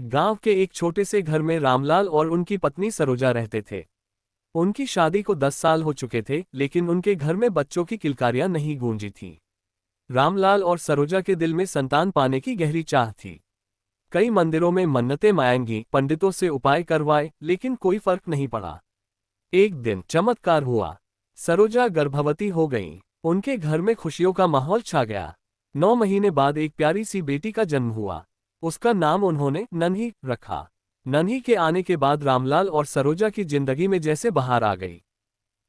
गांव के एक छोटे से घर में रामलाल और उनकी पत्नी सरोजा रहते थे। उनकी शादी को 10 साल हो चुके थे, लेकिन उनके घर में बच्चों की किलकारियां नहीं गूंजी थीं। रामलाल और सरोजा के दिल में संतान पाने की गहरी चाह थी। कई मंदिरों में मन्नतें मांगी, पंडितों से उपाय करवाए, लेकिन कोई फर्क नहीं पड़ा। एक दिन चमत्कार हुआ। सरोजा गर्भवती हो गईं। उनके घर में खुशियों का माहौल छा गया। 9 महीने बाद एक प्यारी सी बेटी का जन्म हुआ। उसका नाम उन्होंने नन्ही रखा। नन्ही के आने के बाद रामलाल और सरोजा की जिंदगी में जैसे बहार आ गई।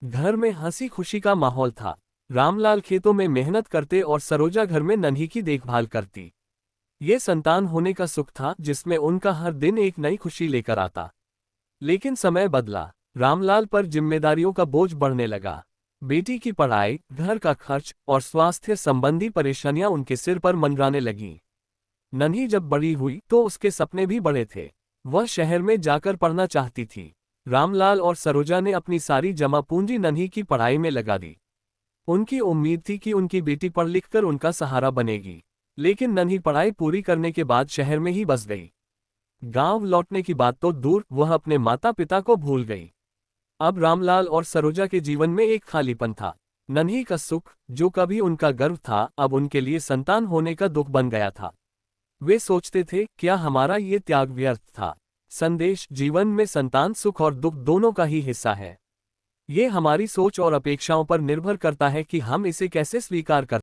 घर में हंसी खुशी का माहौल था। रामलाल खेतों में मेहनत करते और सरोजा घर में नन्ही की देखभाल करती। ये संतान होने का सुख था जिसमें उनका हर दिन एक नई खुशी लेकर आता। लेकिन समय बदला। रामलाल पर जिम्मेदारियों का बोझ बढ़ने लगा। बेटी की पढ़ाई, घर का खर्च और स्वास्थ्य संबंधी परेशानियां उनके सिर पर मंडराने लगीं। नन्ही जब बड़ी हुई तो उसके सपने भी बड़े थे। वह शहर में जाकर पढ़ना चाहती थी। रामलाल और सरोजा ने अपनी सारी जमा पूंजी नन्ही की पढ़ाई में लगा दी। उनकी उम्मीद थी कि उनकी बेटी पढ़ लिखकर उनका सहारा बनेगी। लेकिन नन्ही पढ़ाई पूरी करने के बाद शहर में ही बस गई। गांव लौटने की बात तो दूर, वह अपने माता पिता को भूल गई। अब रामलाल और सरोजा के जीवन में एक खालीपन था। नन्ही का सुख, जो कभी उनका गर्व था, अब उनके लिए संतान होने का दुख बन गया था। वे सोचते थे, क्या हमारा ये त्याग व्यर्थ था? संदेश: जीवन में संतान सुख और दुख दोनों का ही हिस्सा है। ये हमारी सोच और अपेक्षाओं पर निर्भर करता है कि हम इसे कैसे स्वीकार करते हैं।